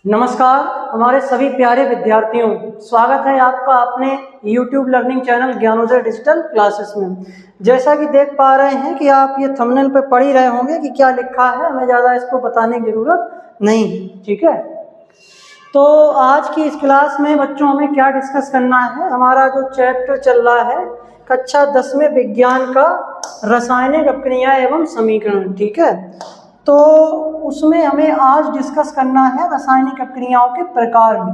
नमस्कार हमारे सभी प्यारे विद्यार्थियों, स्वागत है आपका अपने YouTube learning channel Gyanodaya digital classes में। जैसा कि देख पा रहे हैं कि आप ये थंबनेल पे पढ़ ही रहे होंगे कि क्या लिखा है, हमें ज़्यादा इसको बताने की ज़रूरत नहीं है। ठीक है, तो आज की इस क्लास में बच्चों हमें क्या डिस्कस करना है। हमारा जो चैप्टर चल रहा है कक्षा 10 में विज्ञान का रासायनिक अपक्रिया एवं समीकरण। ठीक है, तो उसमें हमें आज डिस्कस करना है रासायनिक अपक्रियाओं के प्रकार में,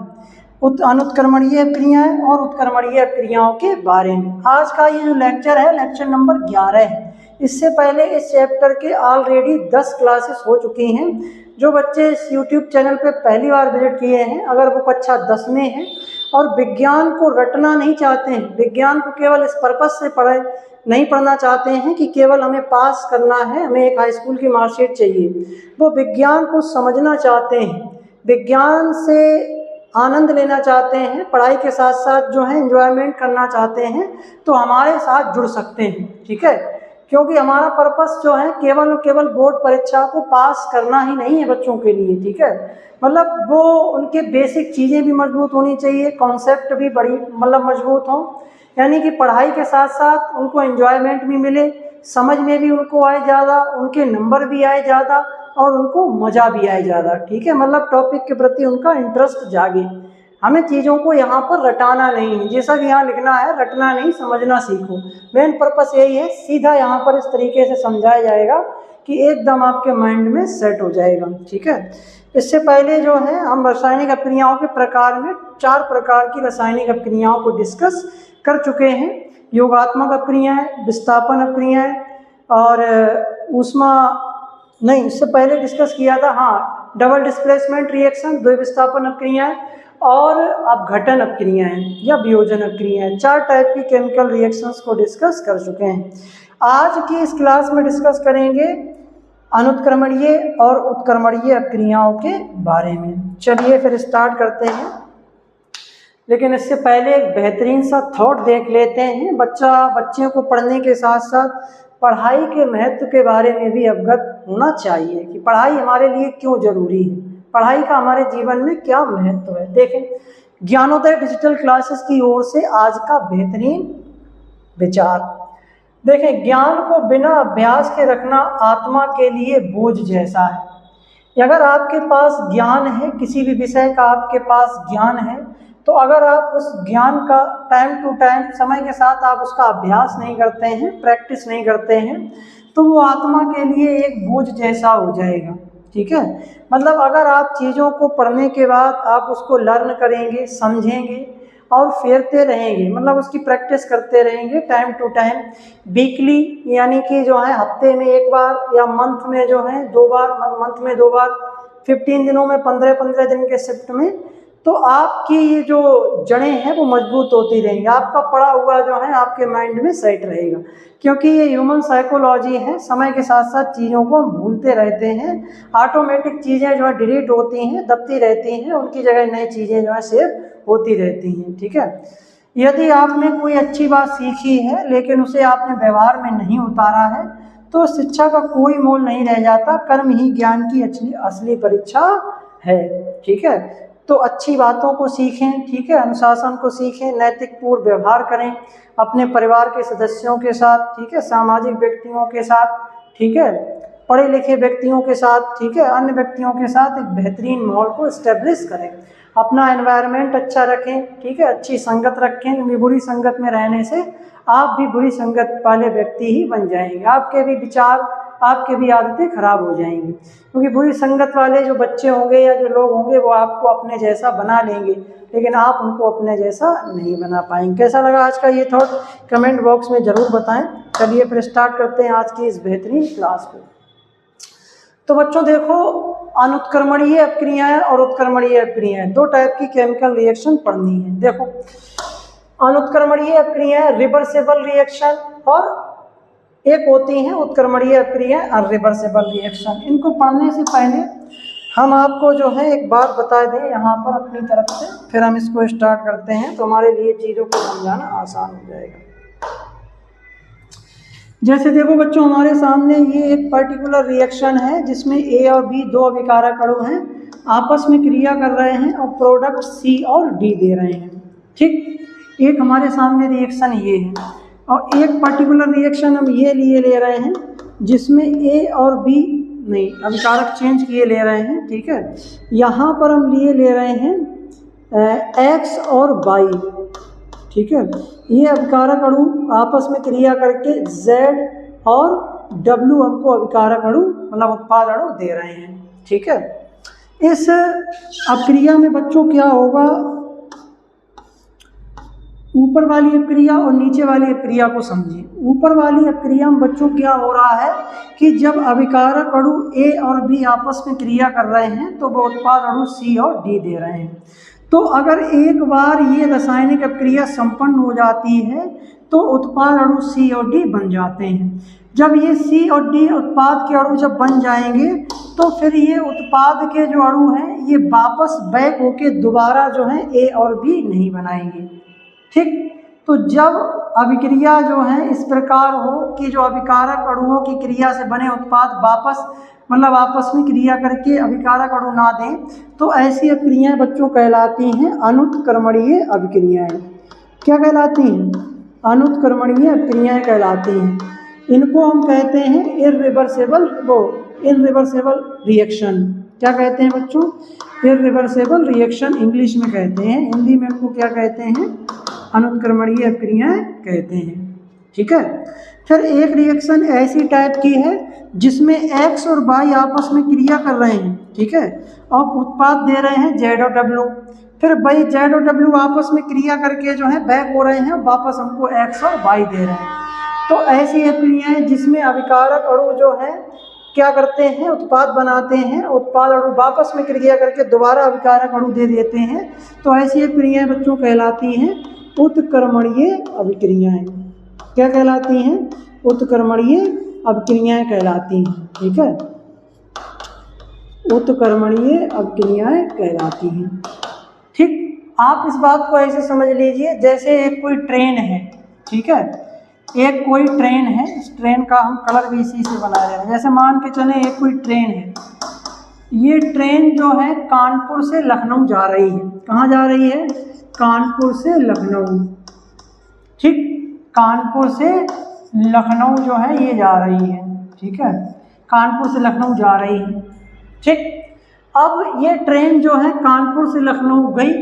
अनुत्क्रमणीय अपक्रियाएं और उत्क्रमणीय अपक्रियाओं के बारे में। आज का ये जो लेक्चर है लेक्चर नंबर 11 है। इससे पहले इस चैप्टर के ऑलरेडी 10 क्लासेस हो चुकी हैं। जो बच्चे इस YouTube चैनल पे पहली बार विजिट किए हैं, अगर वो कक्षा 10 में हैं और विज्ञान को रटना नहीं चाहते हैं, विज्ञान को केवल इस पर्पस से नहीं पढ़ना चाहते हैं कि केवल हमें पास करना है, हमें एक हाई स्कूल की मार्कशीट चाहिए, वो विज्ञान को समझना चाहते हैं, विज्ञान से आनंद लेना चाहते हैं, पढ़ाई के साथ साथ जो है एंजॉयमेंट करना चाहते हैं, तो हमारे साथ जुड़ सकते हैं। ठीक है, क्योंकि हमारा पर्पस जो है केवल और केवल बोर्ड परीक्षा को पास करना ही नहीं है बच्चों के लिए। ठीक है, मतलब वो उनके बेसिक चीज़ें भी मजबूत होनी चाहिए, कॉन्सेप्ट भी बड़ी मजबूत हों, यानी कि पढ़ाई के साथ साथ उनको एंजॉयमेंट भी मिले, समझ में भी उनको आए ज़्यादा, उनके नंबर भी आए ज़्यादा और उनको मज़ा भी आए ज़्यादा। ठीक है, मतलब टॉपिक के प्रति उनका इंटरेस्ट जागे। हमें चीज़ों को यहाँ पर रटाना नहीं है, जैसा कि यहाँ लिखना है रटना नहीं, समझना सीखो। मेन पर्पस यही है, सीधा यहाँ पर इस तरीके से समझाया जाएगा कि एकदम आपके माइंड में सेट हो जाएगा। ठीक है, इससे पहले जो है हम रासायनिक अपक्रियाओं के प्रकार में 4 प्रकार की रासायनिक अपक्रियाओं को डिस्कस कर चुके हैं। योगात्मक अपक्रियाएं, विस्थापन अपक्रियाएं और इससे पहले डिस्कस किया था डबल डिस्प्लेसमेंट रिएक्शन, द्विविस्थापन अपक्रियाएं और अपघटन अपक्रियाएं या वियोजन अपक्रियाएं। 4 टाइप की केमिकल रिएक्शंस को डिस्कस कर चुके हैं। आज की इस क्लास में डिस्कस करेंगे अनुत्क्रमणीय और उत्क्रमणीय अपक्रियाओं के बारे में। चलिए फिर स्टार्ट करते हैं, लेकिन इससे पहले एक बेहतरीन सा थॉट देख लेते हैं। बच्चों को पढ़ने के साथ साथ पढ़ाई के महत्व के बारे में भी अवगत होना चाहिए कि पढ़ाई हमारे लिए क्यों जरूरी है, पढ़ाई का हमारे जीवन में क्या महत्व है। देखें, ज्ञानोदय डिजिटल क्लासेस की ओर से आज का बेहतरीन विचार। देखें, ज्ञान को बिना अभ्यास के रखना आत्मा के लिए बोझ जैसा है। अगर आपके पास ज्ञान है, किसी भी विषय का आपके पास ज्ञान है, तो अगर आप उस ज्ञान का टाइम टू टाइम समय के साथ आप उसका अभ्यास नहीं करते हैं, प्रैक्टिस नहीं करते हैं, तो वो आत्मा के लिए एक बोझ जैसा हो जाएगा। ठीक है, मतलब अगर आप चीज़ों को पढ़ने के बाद आप उसको लर्न करेंगे, समझेंगे और फेरते रहेंगे, मतलब उसकी प्रैक्टिस करते रहेंगे टाइम टू टाइम, वीकली यानी कि जो है हफ्ते में एक बार या मंथ में जो है 2 बार, मंथ में 2 बार, 15 दिनों में 15-15 दिन के शिफ्ट में, तो आपकी ये जो जड़ें हैं वो मजबूत होती रहेंगी, आपका पढ़ा हुआ जो है आपके माइंड में सेट रहेगा। क्योंकि ये ह्यूमन साइकोलॉजी है, समय के साथ साथ चीज़ों को हम भूलते रहते हैं, ऑटोमेटिक चीज़ें जो है डिलीट होती हैं, दबती रहती हैं, उनकी जगह नई चीज़ें जो है सेव होती रहती हैं। ठीक है, यदि आपने कोई अच्छी बात सीखी है लेकिन उसे आपने व्यवहार में नहीं उतारा है, तो शिक्षा का कोई मोल नहीं रह जाता। कर्म ही ज्ञान की असली परीक्षा है। ठीक है, तो अच्छी बातों को सीखें, ठीक है, अनुशासन को सीखें, नैतिक पूर्ण व्यवहार करें अपने परिवार के सदस्यों के साथ, ठीक है, सामाजिक व्यक्तियों के साथ, ठीक है, पढ़े लिखे व्यक्तियों के साथ, ठीक है, अन्य व्यक्तियों के साथ एक बेहतरीन माहौल को इस्टेब्लिश करें, अपना एनवायरनमेंट अच्छा रखें, ठीक है, अच्छी संगत रखें। बुरी संगत में रहने से आप भी बुरी संगत वाले व्यक्ति ही बन जाएंगे, आपके भी विचार, आपके भी आदतें खराब हो जाएंगी, क्योंकि बुरी संगत वाले जो बच्चे होंगे या जो लोग होंगे वो आपको अपने जैसा बना लेंगे, लेकिन आप उनको अपने जैसा नहीं बना पाएंगे। कैसा लगा आज का ये थॉट, कमेंट बॉक्स में ज़रूर बताएं। चलिए फिर स्टार्ट करते हैं आज की इस बेहतरीन क्लास को। तो बच्चों देखो, अनुत्क्रमणीय अपक्रियाएं और उत्क्रमणीय अपक्रियाएं, 2 टाइप की केमिकल रिएक्शन पढ़नी है। देखो, अनुत्क्रमणीय अपक्रियाएं रिवर्सेबल रिएक्शन और एक होती हैं उत्क्रमणीय अपक्रियाएं अनरिवर्सेबल रिएक्शन। इनको पढ़ने से पहले हम आपको जो है एक बात बता दें यहाँ पर अपनी तरफ से, फिर हम इसको स्टार्ट करते हैं, तो हमारे लिए चीज़ों को समझाना आसान हो जाएगा। जैसे देखो बच्चों, हमारे सामने ये एक पर्टिकुलर रिएक्शन है जिसमें A और B 2 अभिकारक अणु हैं आपस में क्रिया कर रहे हैं और प्रोडक्ट सी और डी दे रहे हैं। ठीक, एक हमारे सामने रिएक्शन ये है और एक पर्टिकुलर रिएक्शन हम ये लिए ले रहे हैं जिसमें ए और बी नहीं, अभिकारक चेंज किए ले रहे हैं। ठीक है, यहाँ पर हम लिए ले रहे हैं एक्स और वाई। ठीक है, ये अभिकारक अणु आपस में क्रिया करके जेड और डब्ल्यू हमको अभिकारक अणु मतलब उत्पाद अणु दे रहे हैं। ठीक है, इस अपक्रिया में बच्चों क्या होगा, ऊपर वाली अपक्रिया और नीचे वाली अपक्रिया को समझिए। ऊपर वाली अपक्रिया में बच्चों क्या हो रहा है कि जब अभिकारक अणु ए और बी आपस में क्रिया कर रहे हैं तो वो उत्पाद अणु सी और डी दे रहे हैं। तो अगर एक बार ये रासायनिक अपक्रिया संपन्न हो जाती है तो उत्पाद अणु सी और डी बन जाते हैं। जब ये सी और डी उत्पाद के अणु जब बन जाएंगे तो फिर ये उत्पाद के जो अणु हैं ये वापस बैक होके दोबारा जो है ए और बी नहीं बनाएंगे। ठीक, तो जब अभिक्रिया जो है इस प्रकार हो कि जो अभिकारक अणुओं की क्रिया से बने उत्पाद वापस मतलब आपस में क्रिया करके अभिकारक अणु ना दें तो ऐसी अपक्रियाएं बच्चों कहलाती हैं अनुत्क्रमणीय अभिक्रियाएं। क्या कहलाती हैं? अनुत्क्रमणीय अपक्रियाएं कहलाती हैं। इनको हम कहते हैं इररिवर्सिबल रिएक्शन। क्या कहते हैं बच्चों? इररिवर्सिबल रिएक्शन इंग्लिश में कहते हैं, हिंदी में इनको क्या कहते हैं? अनुत्क्रमणीय अपक्रियाएं कहते हैं। ठीक है, फिर एक रिएक्शन ऐसी टाइप की है जिसमें एक्स और वाई आपस में क्रिया कर रहे हैं। ठीक है, और उत्पाद दे रहे हैं जेड और डब्ल्यू। फिर वाई जेड और डब्ल्यू आपस में क्रिया करके जो है बैक हो रहे हैं, वापस हमको एक्स और वाई दे रहे हैं। तो ऐसी अपक्रियाएं जिसमें अभिकारक अणु जो है क्या करते हैं? उत्पाद बनाते हैं, उत्पाद अणु वापस में क्रिया करके दोबारा अभिकारक अणु दे देते हैं। तो ऐसी अपक्रियाएं बच्चों कहलाती हैं उत्क्रमणीय अभिक्रियाएं। क्या कहलाती हैं? उत्क्रमणीय अभिक्रियाएं कहलाती हैं। ठीक है, उत्क्रमणीय अभिक्रियाएं कहलाती हैं। ठीक, आप इस बात को ऐसे समझ लीजिए जैसे एक कोई ट्रेन है। ठीक है, एक कोई ट्रेन है, इस ट्रेन का हम कलर भी इसी से बना रहे हैं। जैसे मान के चले एक कोई ट्रेन है, ये ट्रेन जो है कानपुर से लखनऊ जा रही है। कहाँ जा रही है? कानपुर से लखनऊ। ठीक, कानपुर से लखनऊ जो है ये जा रही है। ठीक है, कानपुर से लखनऊ जा रही है। ठीक, अब ये ट्रेन जो है कानपुर से लखनऊ गई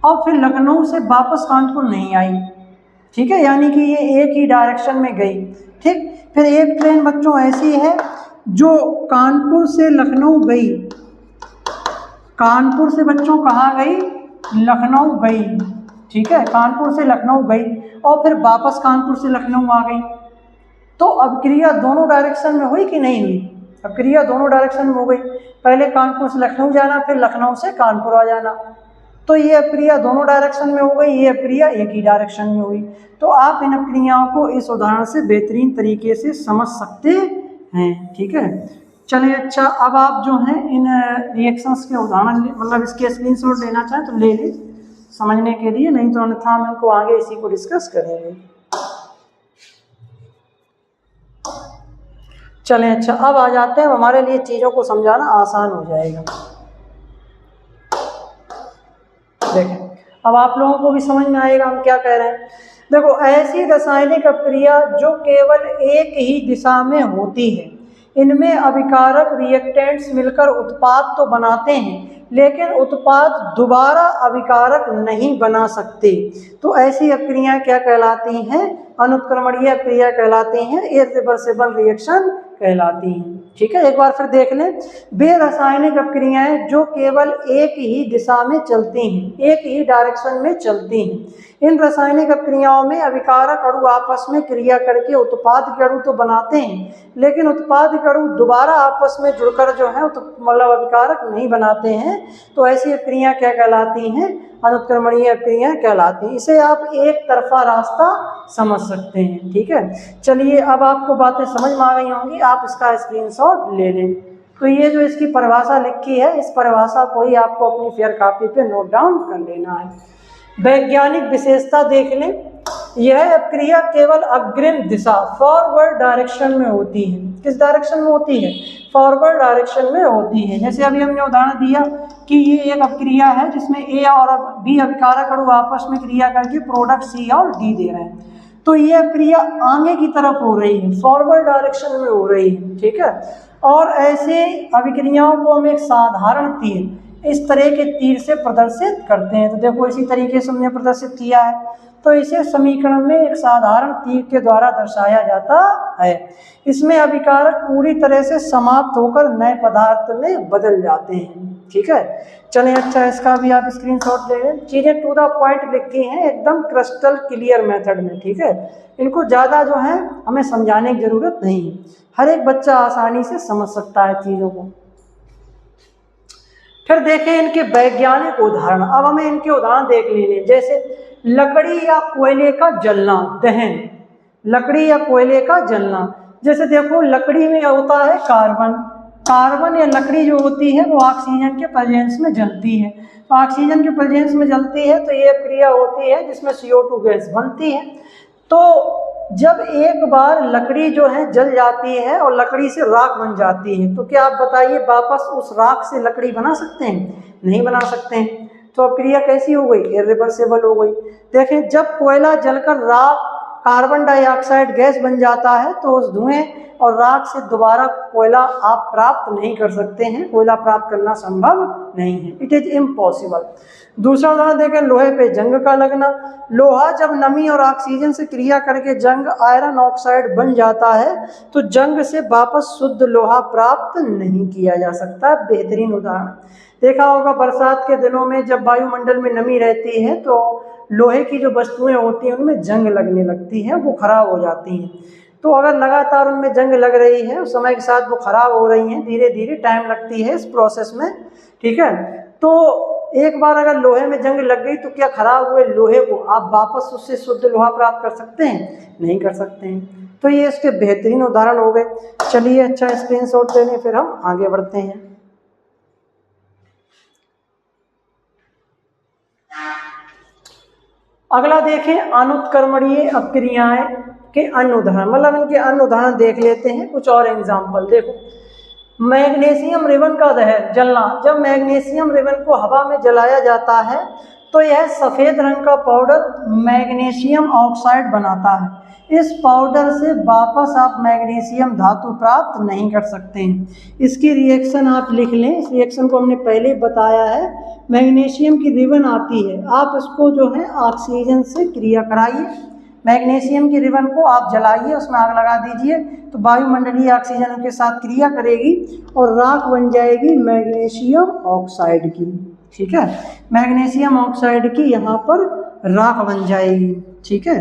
और फिर लखनऊ से वापस कानपुर नहीं आई। ठीक है, यानी कि ये एक ही डायरेक्शन में गई। ठीक, फिर एक ट्रेन बच्चों ऐसी है जो कानपुर से लखनऊ गई, कानपुर से बच्चों कहाँ गई? लखनऊ गई। ठीक है, कानपुर से लखनऊ गई और फिर वापस कानपुर से लखनऊ आ गई। तो अभिक्रिया दोनों डायरेक्शन में हुई कि नहीं हुई? अभिक्रिया दोनों डायरेक्शन में हो गई। पहले कानपुर से लखनऊ जाना, फिर लखनऊ से कानपुर आ जाना। तो ये अपक्रिया दोनों डायरेक्शन में हो गई, ये अपक्रिया एक ही डायरेक्शन में हुई। तो आप इन अपक्रियाओं को इस उदाहरण से बेहतरीन तरीके से समझ सकते हैं। ठीक है, चलिए अच्छा, अब आप जो हैं इन रिएक्शंस के उदाहरण मतलब इसके स्क्रीनशॉट लेना चाहें तो ले लें समझने के लिए, नहीं तो अन्यथा हम इनको आगे इसी को डिस्कस करेंगे। चलें अच्छा, अब आ जाते हैं, हमारे लिए चीज़ों को समझाना आसान हो जाएगा। देखें, अब आप लोगों को भी समझ में आएगा हम क्या कह रहे हैं। देखो, ऐसी रासायनिक अपक्रिया जो केवल एक ही दिशा में होती है, इनमें अभिकारक रिएक्टेंट्स मिलकर उत्पाद तो बनाते हैं लेकिन उत्पाद दोबारा अभिकारक नहीं बना सकते। तो ऐसी अपक्रियाएं क्या कहलाती हैं? अनुत्क्रमणीय अपक्रिया कहलाती हैं, इररिवर्सिबल रिएक्शन कहलाती हैं। ठीक है, एक बार फिर देख लें। वे रासायनिक अपक्रियाएं जो केवल एक ही दिशा में चलती हैं, एक ही डायरेक्शन में चलती हैं। इन रासायनिक अपक्रियाओं में अभिकारक अणु आपस में क्रिया करके उत्पाद के अणु तो बनाते हैं लेकिन उत्पाद के अणु दोबारा आपस में जुड़कर जो है मतलब अभिकारक नहीं बनाते हैं। तो ऐसी अपक्रियाएं क्या कहलाती हैं? अनुत्क्रमणीय अपक्रियाएं कहलाती हैं। इसे आप एक तरफा रास्ता समझ सकते हैं। ठीक है, चलिए अब आपको बातें समझ में आ गई होंगी, आप इसका स्क्रीनशॉट ले लें। तो ये जो इसकी परिभाषा लिखी है, इस परिभाषा को ही आपको अपनी फेयर कॉपी पे नोट डाउन कर लेना है। वैज्ञानिक विशेषता देख लें। यह अपक्रिया केवल अग्रिम दिशा फॉरवर्ड डायरेक्शन में होती है। किस डायरेक्शन में होती है? फॉरवर्ड डायरेक्शन में होती है। जैसे अभी हमने उदाहरण दिया कि ये एक अपक्रिया है जिसमें ए और बी अभिकारक अणु आपस में क्रिया करके प्रोडक्ट सी और डी दे रहे हैं, तो ये क्रिया आगे की तरफ हो रही है, फॉरवर्ड डायरेक्शन में हो रही है, ठीक है। और ऐसे अभिक्रियाओं को हम एक साधारण तीर, इस तरह के तीर से प्रदर्शित करते हैं। तो देखो इसी तरीके से हमने प्रदर्शित किया है, तो इसे समीकरण में एक साधारण तीर के द्वारा दर्शाया जाता है। इसमें अभिकारक पूरी तरह से समाप्त होकर नए पदार्थ में बदल जाते हैं, ठीक है। चलें, अच्छा इसका भी आप स्क्रीनशॉट ले लें। चीज़ें टू द पॉइंट लिखी हैं एकदम क्रिस्टल क्लियर मेथड में, ठीक है। इनको ज़्यादा जो है हमें समझाने की ज़रूरत नहीं है, हर एक बच्चा आसानी से समझ सकता है चीज़ों को। फिर देखें इनके वैज्ञानिक उदाहरण। अब हमें इनके उदाहरण देख लेने, जैसे लकड़ी या कोयले का जलना, दहन, लकड़ी या कोयले का जलना। जैसे देखो लकड़ी में होता है कार्बन, कार्बन या लकड़ी जो होती है वो ऑक्सीजन के प्रेजेंस में जलती है, तो ऑक्सीजन के प्रेजेंस में जलती है तो ये क्रिया होती है जिसमें CO2 गैस बनती है। तो जब एक बार लकड़ी जो है जल जाती है और लकड़ी से राख बन जाती है, तो क्या आप बताइए वापस उस राख से लकड़ी बना सकते हैं? नहीं बना सकते हैं। तो अब क्रिया कैसी हो गई? इरिवर्सिबल हो गई। देखें जब कोयला जलकर राख कार्बन डाइऑक्साइड गैस बन जाता है तो उस धुएं और राख से दोबारा कोयला आप प्राप्त नहीं कर सकते हैं, कोयला प्राप्त करना संभव नहीं है, इट इज इम्पॉसिबल। दूसरा उदाहरण देखें, लोहे पे जंग का लगना। लोहा जब नमी और ऑक्सीजन से क्रिया करके जंग आयरन ऑक्साइड बन जाता है तो जंग से वापस शुद्ध लोहा प्राप्त नहीं किया जा सकता। बेहतरीन उदाहरण देखा होगा बरसात के दिनों में जब वायुमंडल में नमी रहती है तो लोहे की जो वस्तुएं होती हैं उनमें जंग लगने लगती है, वो खराब हो जाती हैं। तो अगर लगातार उनमें जंग लग रही है, समय के साथ वो खराब हो रही हैं, धीरे धीरे टाइम लगती है इस प्रोसेस में, ठीक है। तो एक बार अगर लोहे में जंग लग गई तो क्या खराब हुए लोहे को आप वापस उससे शुद्ध लोहा प्राप्त कर सकते हैं? नहीं कर सकते हैं। तो ये इसके बेहतरीन उदाहरण हो गए। चलिए अच्छा स्क्रीनशॉट ले लें, फिर हम आगे बढ़ते हैं। अगला देखें अनुत्क्रमणीय अपक्रियाएं के अन्य उदाहरण, मतलब इनके अन्य उदाहरण देख लेते हैं, कुछ और एग्जाम्पल। देखो मैग्नीशियम रिबन का दहन जलना। जब मैग्नीशियम रिबन को हवा में जलाया जाता है तो यह सफ़ेद रंग का पाउडर मैग्नीशियम ऑक्साइड बनाता है। इस पाउडर से वापस आप मैग्नीशियम धातु प्राप्त नहीं कर सकते हैं। इसकी रिएक्शन आप लिख लें, इस रिएक्शन को हमने पहले बताया है। मैग्नीशियम की रिबन आती है, आप इसको जो है ऑक्सीजन से क्रिया कराइए, मैग्नीशियम की रिबन को आप जलाइए, उसमें आग लगा दीजिए तो वायुमंडलीय ऑक्सीजन के साथ क्रिया करेगी और राख बन जाएगी मैग्नीशियम ऑक्साइड की, ठीक है। मैग्नीशियम ऑक्साइड की यहाँ पर राख बन जाएगी, ठीक है।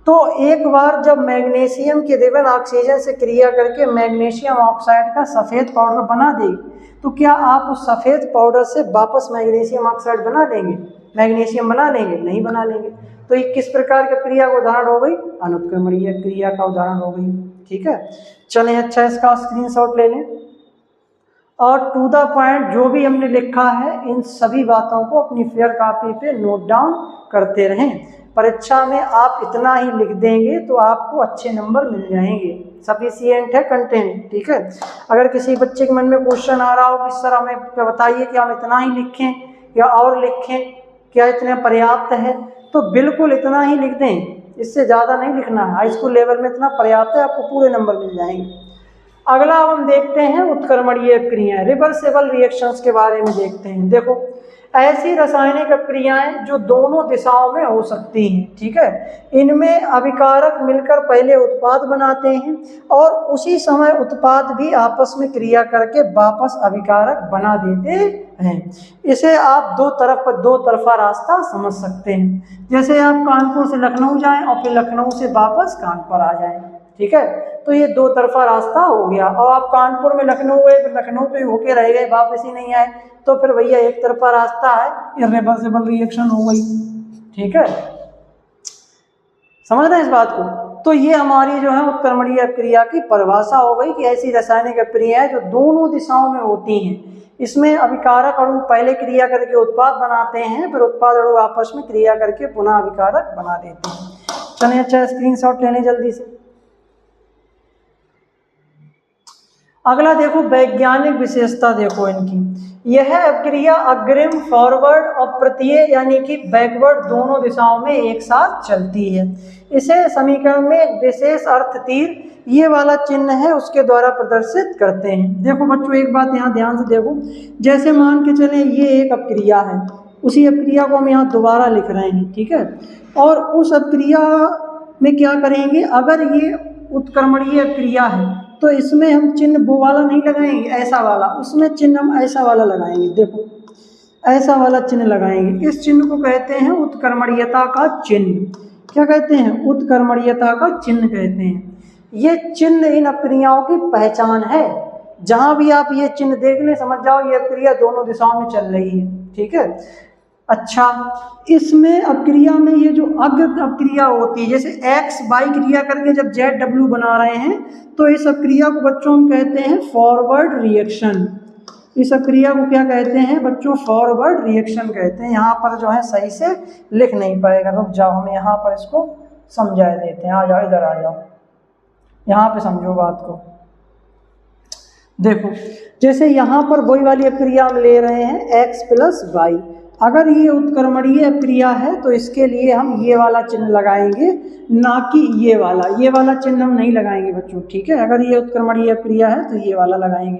तो एक बार जब मैग्नीशियम की रिबन ऑक्सीजन से क्रिया करके मैग्नीशियम ऑक्साइड का सफ़ेद पाउडर बना देगी तो क्या आप उस सफ़ेद पाउडर से वापस मैग्नीशियम ऑक्साइड बना लेंगे? मैग्नीशियम बना लेंगे? नहीं बना लेंगे। तो ये किस प्रकार की क्रिया का उदाहरण हो गई? अनुत्क्रमणीय क्रिया का उदाहरण हो गई, ठीक है। चलें अच्छा इसका स्क्रीनशॉट ले लें और टू द पॉइंट जो भी हमने लिखा है इन सभी बातों को अपनी फेयर कॉपी पे नोट डाउन करते रहें। परीक्षा में आप इतना ही लिख देंगे तो आपको अच्छे नंबर मिल जाएंगे। सफिशिएंट है कंटेंट, ठीक है। अगर किसी बच्चे के मन में क्वेश्चन आ रहा हो कि सर हमें बताइए कि हम इतना ही लिखें या और लिखें, क्या इतना पर्याप्त है, तो बिल्कुल इतना ही लिख दें, इससे ज़्यादा नहीं लिखना है। हाई स्कूल लेवल में इतना पर्याप्त है, आपको पूरे नंबर मिल जाएंगे। अगला हम देखते हैं उत्क्रमणीय क्रियाएं, रिवर्सिबल रिएक्शंस के बारे में देखते हैं। देखो ऐसी रासायनिक क्रियाएं जो दोनों दिशाओं में हो सकती हैं, ठीक है। इनमें अभिकारक मिलकर पहले उत्पाद बनाते हैं और उसी समय उत्पाद भी आपस में क्रिया करके वापस अभिकारक बना देते हैं। इसे आप दो तरफा रास्ता समझ सकते हैं। जैसे आप कानपुर से लखनऊ जाएं और फिर लखनऊ से वापस कानपुर आ जाएं, ठीक है। तो ये दो तरफा रास्ता हो गया। और आप कानपुर में लखनऊ गए, फिर लखनऊ पे होके रह गए, वापस ही नहीं आए, तो फिर भैया एक तरफा रास्ता है, इरिवर्सिबल रिएक्शन हो गई, ठीक है। समझ रहे हैं इस बात को? तो ये हमारी जो है उत्क्रमणीय क्रिया की परिभाषा हो गई कि ऐसी रासायनिक क्रियाएं जो दोनों दिशाओं में होती हैं। इसमें अभिकारक अणु पहले क्रिया करके उत्पाद बनाते हैं, फिर उत्पाद अणु आपस में क्रिया करके पुनः अभिकारक बना देते हैं। चलिए अच्छा स्क्रीनशॉट लेने जल्दी से। अगला देखो वैज्ञानिक विशेषता देखो इनकी। यह अपक्रिया अग्रिम, फॉरवर्ड और प्रत्यय यानी कि बैकवर्ड दोनों दिशाओं में एक साथ चलती है। इसे समीकरण में एक विशेष अर्थ तीर ये वाला चिन्ह है उसके द्वारा प्रदर्शित करते हैं। देखो बच्चों एक बात यहाँ ध्यान से देखो, जैसे मान के चले ये एक अपक्रिया है, उसी अपक्रिया को हम यहाँ दोबारा लिख रहे हैं, ठीक है। और उस अपक्रिया में क्या करेंगे, अगर ये उत्क्रमणीय अपक्रिया है तो इसमें हम चिन्ह वो वाला नहीं लगाएंगे, ऐसा वाला, उसमें चिन्ह हम ऐसा वाला लगाएंगे। देखो ऐसा वाला चिन्ह लगाएंगे। इस चिन्ह को कहते हैं उत्क्रमणीयता का चिन्ह। क्या कहते हैं? उत्क्रमणीयता का चिन्ह कहते हैं। ये चिन्ह इन अपक्रियाओं की पहचान है। जहां भी आप ये चिन्ह देख लें समझ जाओ ये अपक्रिया दोनों दिशाओं में चल रही है, ठीक है। अच्छा, इसमें अपक्रिया में ये जो अग्र अपक्रिया होती है, जैसे एक्स वाई क्रिया करके जब जेड डब्ल्यू बना रहे हैं तो इस अपक्रिया को बच्चों हम कहते हैं फॉरवर्ड रिएक्शन। इस अपक्रिया को क्या कहते हैं बच्चों? फॉरवर्ड रिएक्शन कहते हैं। यहाँ पर जो है सही से लिख नहीं पाएगा, रुक जाओ हम यहाँ पर इसको समझा देते हैं। आ जाओ इधर आ जाओ, यहाँ पे समझो बात को। देखो जैसे यहाँ पर वही वाली अपक्रिया हम ले रहे हैं एक्स प्लस वाई। अगर ये उत्क्रमणीय अपक्रिया है तो इसके लिए हम ये वाला चिन्ह लगाएंगे, ना कि ये वाला चिन्ह हम नहीं लगाएंगे बच्चों, ठीक है। अगर ये उत्क्रमणीय अपक्रिया है तो ये वाला लगाएंगे।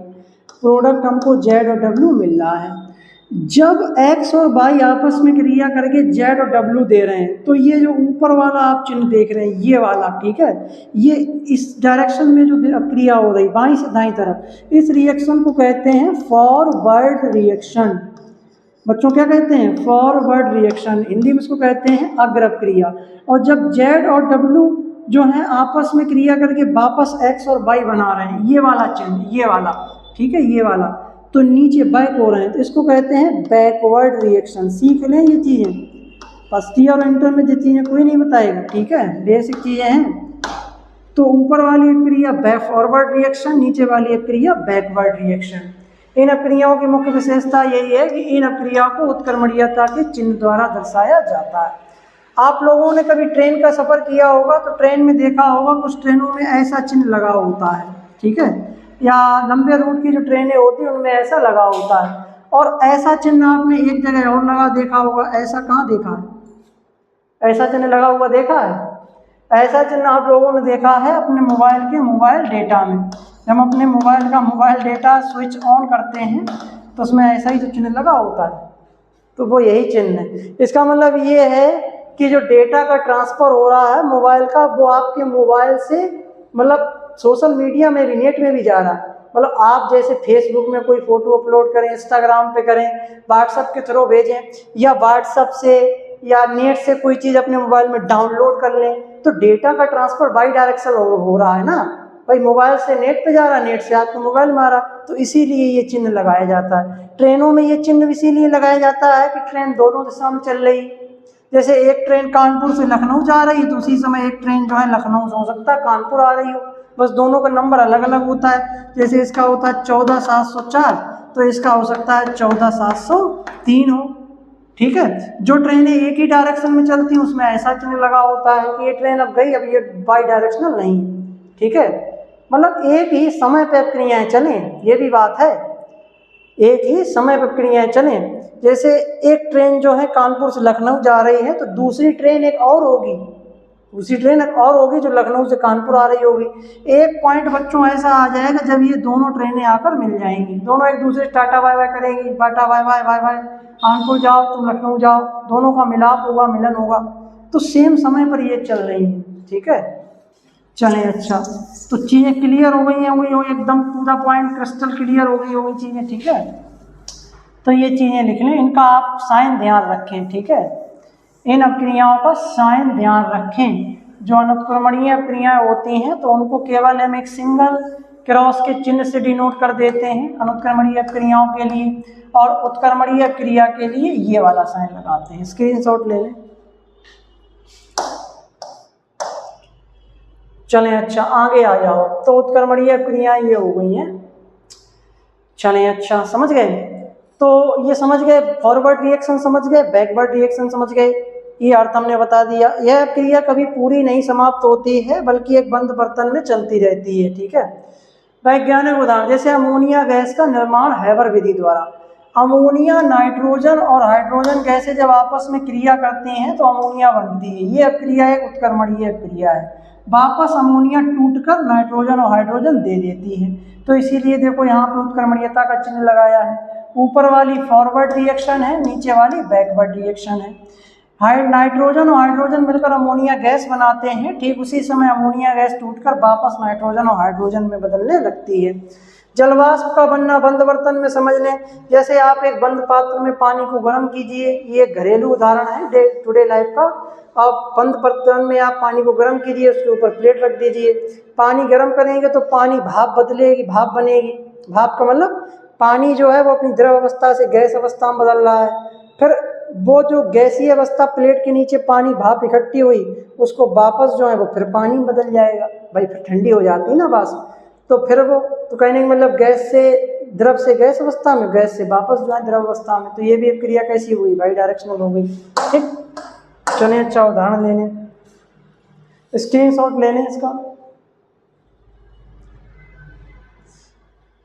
प्रोडक्ट हमको जेड और डब्ल्यू मिल रहा है। जब x और y आपस में क्रिया करके z और w दे रहे हैं तो ये जो ऊपर वाला आप चिन्ह देख रहे हैं ये वाला, ठीक है, ये इस डायरेक्शन में जो क्रिया हो रही बाईं से दाईं तरफ, इस रिएक्शन को कहते हैं फॉरवर्ड रिएक्शन। बच्चों क्या कहते हैं? Forward reaction. हिंदी में इसको कहते हैं अग्र क्रिया। और जब z और w जो है आपस में क्रिया करके वापस x और y बना रहे हैं, ये वाला चिन्ह, ये वाला, ठीक है, ये वाला, तो नीचे बैक हो रहे हैं तो इसको कहते हैं बैकवर्ड रिएक्शन। सीख लें ये चीज़ें, फर्स्ट ईयर और इंटर में ये चीज़ें कोई नहीं बताएगा, ठीक है, बेसिक चीज़ें हैं। तो ऊपर वाली क्रिया बैक फॉरवर्ड रिएक्शन, नीचे वाली क्रिया बैकवर्ड रिएक्शन। इन अपक्रियाओं की मुख्य विशेषता यही है कि इन अपक्रियाओं को उत्क्रमणीयता के चिन्ह द्वारा दर्शाया जाता है। आप लोगों ने कभी ट्रेन का सफ़र किया होगा तो ट्रेन में देखा होगा कुछ ट्रेनों में ऐसा चिन्ह लगा होता है, ठीक है, या लंबे रूट की जो ट्रेनें होती हैं उनमें ऐसा लगा होता है। और ऐसा चिन्ह आपने एक जगह और लगा देखा होगा, ऐसा कहाँ देखा है? ऐसा चिन्ह लगा हुआ देखा है? ऐसा चिन्ह आप लोगों ने देखा है अपने मोबाइल के मोबाइल डेटा में। जब हम अपने मोबाइल का मोबाइल डेटा स्विच ऑन करते हैं तो उसमें ऐसा ही जो चिन्ह लगा होता है, तो वो यही चिन्ह है। इसका मतलब ये है कि जो डेटा का ट्रांसफ़र हो रहा है मोबाइल का, वो आपके मोबाइल से मतलब सोशल मीडिया में भी, नेट में भी जा रहा है। मतलब आप जैसे फेसबुक में कोई फ़ोटो अपलोड करें, इंस्टाग्राम पे करें, व्हाट्सएप के थ्रू भेजें, या व्हाट्सएप से या नेट से कोई चीज़ अपने मोबाइल में डाउनलोड कर लें, तो डेटा का ट्रांसफ़र बाई डायरेक्शन हो रहा है ना भाई। मोबाइल से नेट पे जा रहा है, नेट से आपके मोबाइल में आ रहा, तो इसीलिए ये चिन्ह लगाया जाता है। ट्रेनों में ये चिन्ह इसीलिए लगाया जाता है कि ट्रेन दोनों दिशा में चल रही। जैसे एक ट्रेन कानपुर से लखनऊ जा रही है तो उसी समय एक ट्रेन जो है लखनऊ से हो सकता है कानपुर आ रही हो, बस दोनों का नंबर अलग अलग होता है। जैसे इसका होता है 14704 तो इसका हो सकता है 14703 हो, ठीक है। जो ट्रेनें एक ही डायरेक्शन में चलती हैं उसमें ऐसा चिन्ह लगा होता है कि ये ट्रेन अब गई, अब ये बाई डायरेक्शनल नहीं, ठीक है। मतलब एक ही समय पर क्रियाएँ चलें, ये भी बात है, एक ही समय पर क्रियाएँ चलें। जैसे एक ट्रेन जो है कानपुर से लखनऊ जा रही है तो दूसरी ट्रेन एक और होगी, दूसरी ट्रेन एक और होगी जो लखनऊ से कानपुर आ रही होगी। एक पॉइंट बच्चों ऐसा आ जाएगा जब ये दोनों ट्रेनें आकर मिल जाएंगी, दोनों एक दूसरे टाटा बाय बाय करेंगी, टाटा bye bye bye bye, Kanpur जाओ तुम लखनऊ जाओ, दोनों का मिलाप होगा, मिलन होगा, तो सेम समय पर ये चल रही हैं, ठीक है। चलें, अच्छा, तो चीज़ें क्लियर हो गई हैं, वही एकदम पूरा पॉइंट क्रिस्टल क्लियर हो गई होगी चीज़ें, ठीक है। तो ये चीज़ें लिख लें, इनका आप साइन ध्यान रखें, ठीक है। इन अपक्रियाओं का साइन ध्यान रखें। जो अनुत्क्रमणीय अपक्रियाएं होती हैं तो उनको केवल हम एक सिंगल क्रॉस के चिन्ह से डिनोट कर देते हैं अनुत्क्रमणीय अपक्रियाओं के लिए, और उत्क्रमणीय अपक्रिया के लिए ये वाला साइन लगाते हैं। स्क्रीनशॉट ले लें। चलें, अच्छा आगे आ जाओ। तो उत्क्रमणीय अपक्रियाएं ये हो गई हैं। चलें, अच्छा समझ गए। तो ये समझ गए, फॉरवर्ड रिएक्शन समझ गए, बैकवर्ड रिएक्शन समझ गए, ये अर्थ हमने बता दिया। यह क्रिया कभी पूरी नहीं समाप्त होती है बल्कि एक बंद बर्तन में चलती रहती है, ठीक है। वैज्ञानिक उदाहरण जैसे अमोनिया गैस का निर्माण हैबर विधि द्वारा। अमोनिया, नाइट्रोजन और हाइड्रोजन गैसें जब आपस में क्रिया करती हैं तो अमोनिया बनती है। ये अपक्रिया एक उत्क्रमणीय क्रिया है। वापस अमोनिया टूटकर नाइट्रोजन और हाइड्रोजन दे देती है। तो इसीलिए देखो यहाँ पे उत्क्रमणीयता का चिन्ह लगाया है। ऊपर वाली फॉरवर्ड रिएक्शन है, नीचे वाली बैकवर्ड रिएक्शन है। नाइट्रोजन और हाइड्रोजन मिलकर अमोनिया गैस बनाते हैं। ठीक उसी समय अमोनिया गैस टूटकर वापस नाइट्रोजन और हाइड्रोजन में बदलने लगती है। जलवाष्प का बनना बंद बर्तन में समझ लें। जैसे आप एक बंद पात्र में पानी को गर्म कीजिए, ये एक घरेलू उदाहरण है डे टू डे लाइफ का। आप बंद बर्तन में आप पानी को गर्म कीजिए, उसके ऊपर प्लेट रख दीजिए, पानी गर्म करेंगे तो पानी भाप बदलेगी, भाप बनेगी। भाप का मतलब पानी जो है वो अपनी द्रव अवस्था से गैस अवस्था में बदल रहा है। फिर वो जो गैसीय अवस्था प्लेट के नीचे पानी भाप इकट्ठी हुई, उसको वापस जो है वो फिर पानी में बदल जाएगा। भाई फिर ठंडी हो जाती है ना वाष्प, तो फिर वो तो कहने का मतलब गैस से द्रव से गैस अवस्था में, गैस से वापस जो है द्रव अवस्था में। तो ये भी क्रिया कैसी हुई, बाई डायरेक्शनल हो गई। ठीक, चलिए अच्छा उदाहरण लेने, स्क्रीनशॉट लेने इसका।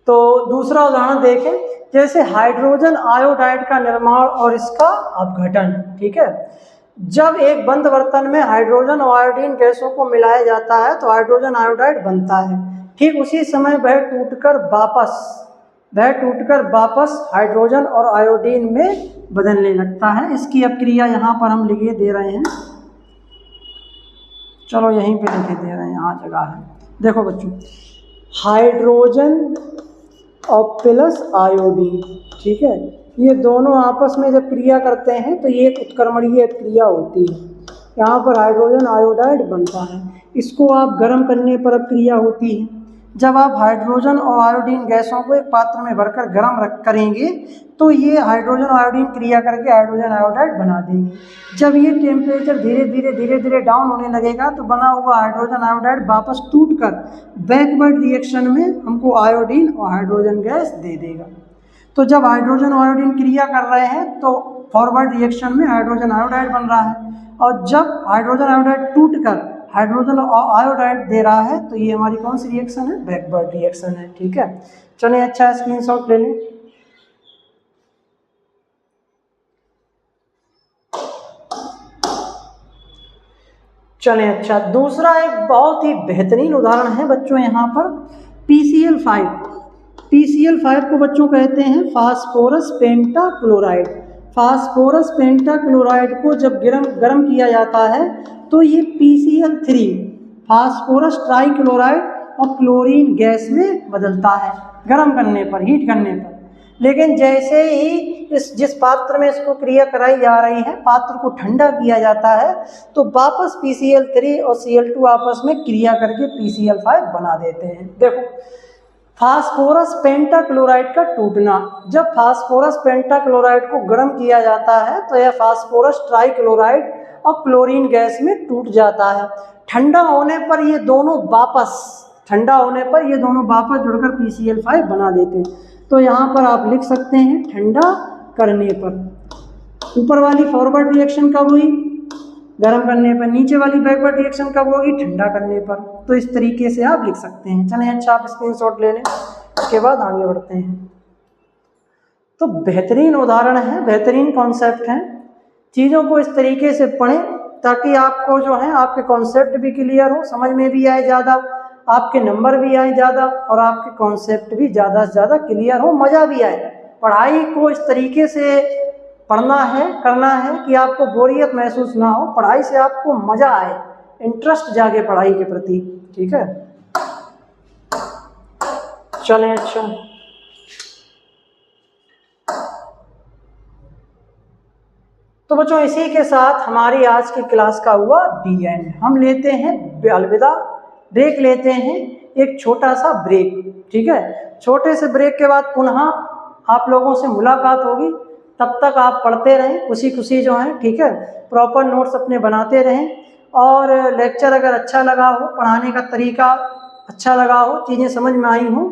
तो दूसरा उदाहरण देखें, जैसे हाइड्रोजन आयोडाइड का निर्माण और इसका अपघटन। ठीक है, जब एक बंद बर्तन में हाइड्रोजन और आयोडीन गैसों को मिलाया जाता है तो हाइड्रोजन आयोडाइड बनता है। ठीक उसी समय वह टूटकर वापस हाइड्रोजन और आयोडीन में बदलने लगता है। इसकी अपक्रिया यहाँ पर हम लिखे दे रहे हैं, चलो यहीं पे लिखे दे रहे हैं, यहाँ जगह है। देखो बच्चों, हाइड्रोजन और प्लस आयोडीन, ठीक है, ये दोनों आपस में जब क्रिया करते हैं तो ये एक उत्क्रमणीय क्रिया होती है। यहाँ पर हाइड्रोजन आयोडाइड बनता है। इसको आप गर्म करने पर अपक्रिया होती है। जब आप हाइड्रोजन और आयोडीन गैसों को एक पात्र में भरकर गर्म करेंगे तो ये हाइड्रोजन और आयोडीन क्रिया करके हाइड्रोजन आयोडाइड बना देंगे। जब ये टेम्परेचर धीरे धीरे डाउन होने लगेगा तो बना हुआ हाइड्रोजन आयोडाइड वापस टूटकर बैकवर्ड रिएक्शन में हमको आयोडीन और हाइड्रोजन गैस दे देगा। तो जब हाइड्रोजन और आयोडीन क्रिया कर रहे हैं तो फॉरवर्ड रिएक्शन में हाइड्रोजन आयोडाइड बन रहा है, और जब हाइड्रोजन आयोडाइड टूटकर हाइड्रोजन आयोडाइड दे रहा है तो ये हमारी कौन सी रिएक्शन है, बैकवर्ड रिएक्शन है। ठीक है, चलिए अच्छा स्क्रीनशॉट ले लें। चलें अच्छा, दूसरा एक बहुत ही बेहतरीन उदाहरण है बच्चों यहाँ पर PCl5। PCl5 को बच्चों कहते हैं फास्फोरस पेंटाक्लोराइड। फास्फोरस पेंटाक्लोराइड को जब गर्म किया जाता है तो ये PCl3 फास्फोरस ट्राइक्लोराइड और क्लोरीन गैस में बदलता है गर्म करने पर, हीट करने पर। लेकिन जैसे ही जिस पात्र में इसको क्रिया कराई जा रही है, पात्र को ठंडा किया जाता है तो वापस PCl3 और Cl2 आपस में क्रिया करके PCl5 बना देते हैं। देखो, फास्फोरस पेंटाक्लोराइड का टूटना। जब फास्फोरस पेंटाक्लोराइड को गर्म किया जाता है तो यह फास्फोरस ट्राइक्लोराइड और क्लोरीन गैस में टूट जाता है। ठंडा होने पर ये दोनों वापस जुड़कर PCl5 बना देते हैं। तो यहाँ पर आप लिख सकते हैं ठंडा करने पर। ऊपर वाली फॉरवर्ड रिएक्शन कब हुई, गर्म करने पर। नीचे वाली बैकवर्ड रिएक्शन कब होगी, ठंडा करने पर। तो इस तरीके से आप लिख सकते हैं। चलें अच्छा, आप स्क्रीनशॉट ले लें, उसके बाद आगे बढ़ते हैं। तो बेहतरीन उदाहरण है, बेहतरीन कॉन्सेप्ट है। चीज़ों को इस तरीके से पढ़ें ताकि आपको जो है आपके कॉन्सेप्ट भी क्लियर हो, समझ में भी आए ज़्यादा, आपके नंबर भी आए ज़्यादा और आपके कॉन्सेप्ट भी ज़्यादा से ज़्यादा क्लियर हो, मज़ा भी आए। पढ़ाई को इस तरीके से पढ़ना है, करना है कि आपको बोरियत महसूस ना हो, पढ़ाई से आपको मज़ा आए, इंटरेस्ट जागे पढ़ाई के प्रति। ठीक है, चलें अच्छा, तो बच्चों इसी के साथ हमारी आज की क्लास का हुआ डी एंड। हम लेते हैं अलविदा, ब्रेक लेते हैं, एक छोटा सा ब्रेक। ठीक है, छोटे से ब्रेक के बाद पुनः आप लोगों से मुलाकात होगी। तब तक आप पढ़ते रहें खुशी खुशी जो है। ठीक है, प्रॉपर नोट्स अपने बनाते रहें, और लेक्चर अगर अच्छा लगा हो, पढ़ाने का तरीका अच्छा लगा हो, चीज़ें समझ में आई हो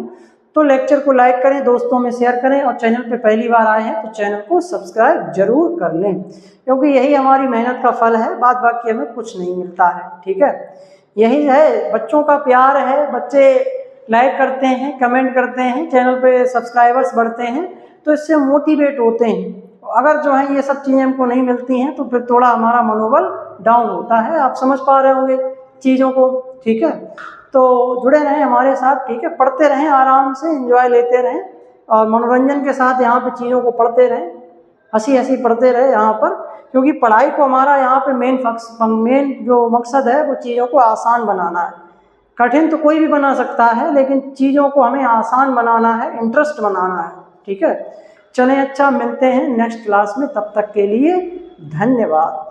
तो लेक्चर को लाइक करें, दोस्तों में शेयर करें, और चैनल पे पहली बार आए हैं तो चैनल को सब्सक्राइब जरूर कर लें, क्योंकि यही हमारी मेहनत का फल है। बाद बाकी हमें कुछ नहीं मिलता है। ठीक है, यही है, बच्चों का प्यार है, बच्चे लाइक करते हैं, कमेंट करते हैं, चैनल पे सब्सक्राइबर्स बढ़ते हैं, तो इससे मोटिवेट होते हैं। अगर जो है ये सब चीज़ें हमको नहीं मिलती हैं तो फिर थोड़ा हमारा मनोबल डाउन होता है। आप समझ पा रहे होंगे चीज़ों को, ठीक है। तो जुड़े रहें हमारे साथ, ठीक है। पढ़ते रहें, आराम से एंजॉय लेते रहें और मनोरंजन के साथ यहाँ पे चीज़ों को पढ़ते रहें, हंसी हंसी पढ़ते रहे यहाँ पर, क्योंकि पढ़ाई को हमारा यहाँ पे मेन जो मकसद है वो चीज़ों को आसान बनाना है। कठिन तो कोई भी बना सकता है, लेकिन चीज़ों को हमें आसान बनाना है, इंटरेस्ट बनाना है, ठीक है। चलें, अच्छा, मिलते हैं नेक्स्ट क्लास में, तब तक के लिए धन्यवाद।